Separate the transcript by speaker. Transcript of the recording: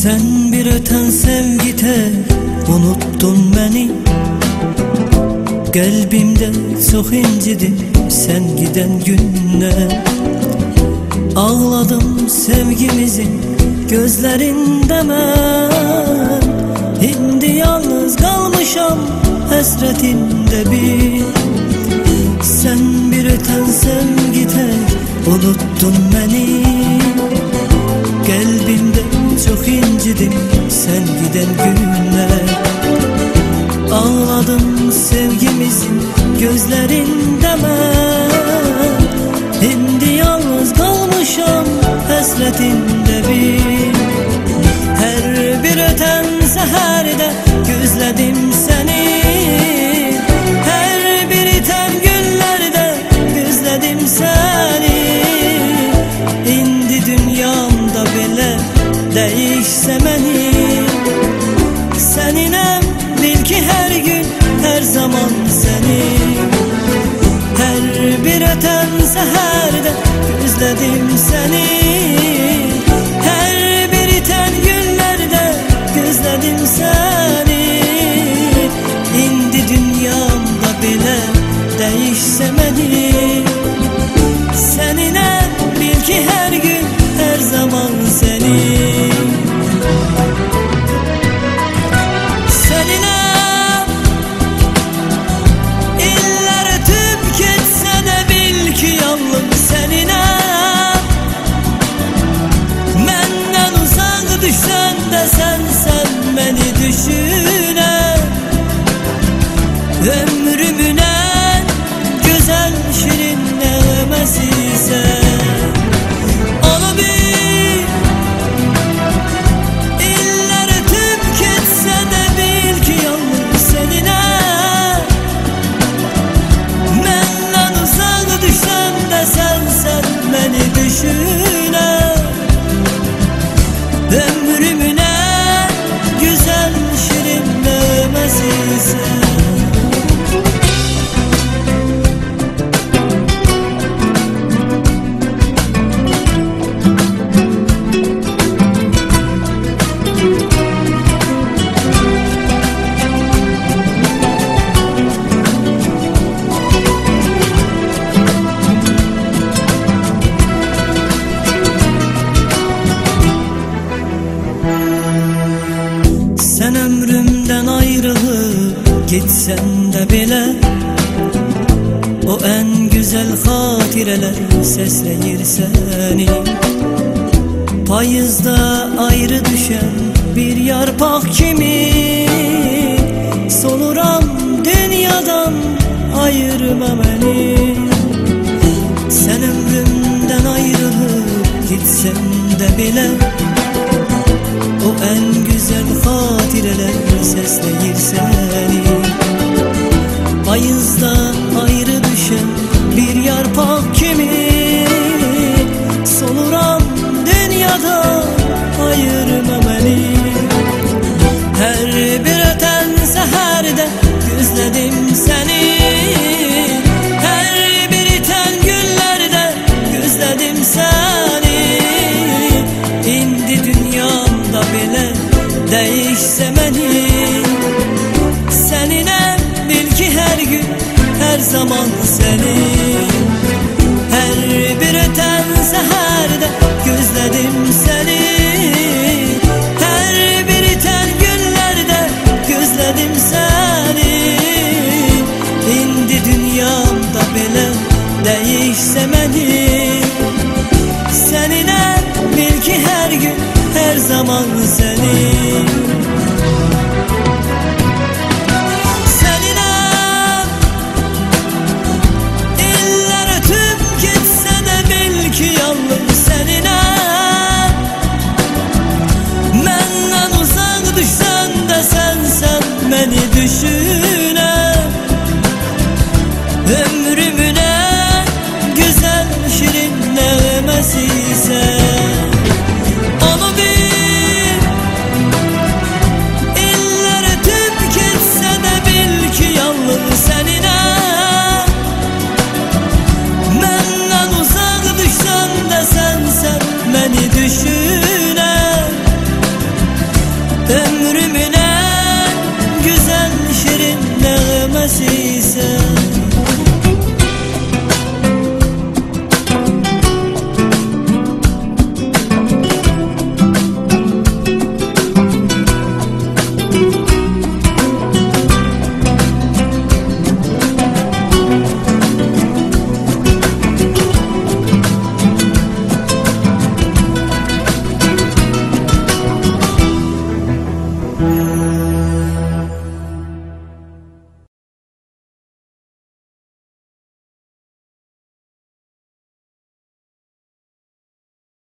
Speaker 1: Sen bir öten sevgi tek, unuttun beni. Kalbimde çok incidim sen giden günler. Ağladım sevgimizin gözlerinde ben. Şimdi yalnız kalmışam hasretinde bir. Sen bir öten sevgi tek, unuttun beni. Kalbimde çok incidim sen giden günler. Ağladım sevgimizin gözlerinde ben. Şimdi yalnız kalmışam hasretinde bir. Her bir öten seherde gözledim seni. Her bir iten günlerde gözledim seni. İndi dünyamda bile değişse beni. Seninem bil ki her gün her zaman seni. Her bir öten seherde gözledim seni. Her bir iten günlerde gözledim seni. İndi dünyamda bile değişse beni. Senine bil ki her gün her zaman seni. Sen beni düşüne, ömrümün en güzel şirin nemesi sen. Onu bil, iller ötüp gitse de bil ki yalnız seninle. Benden uzak düşsem de sen beni düşüne. Ömrümün güzel şirin nemesi sen. Sen ömrümden ayrılıp gitsen de bile, o en güzel hatireler sesleyir seni. Payızda ayrı düşen bir yarpak kimi, soluram dünyadan ayırma beni. Sen ömrümden ayrılıp gitsen de bile, o en güzel hatireler sesleyir seni. Payızda ayrı düşen bir yarpak kimi, soluram dünyada ayırma beni. Her bir öten seherde gözledim seni. Her bir iten günlerde gözledim seni. İndi dünyamda bile değişse beni. Senine bil ki her gün her zaman seni. Her bir öten seherde gözledim seni. Her bir iten günlerde gözledim seni. İndi dünyamda bile değişse beni. Senine bil ki her gün her zaman seni. Senine iller ötüp gitse de bil ki yalnız senine. Benden uzak düşsen de sen beni düşüne. Ömrümün en güzel şirin nemesi sen. Onu bil, Müzik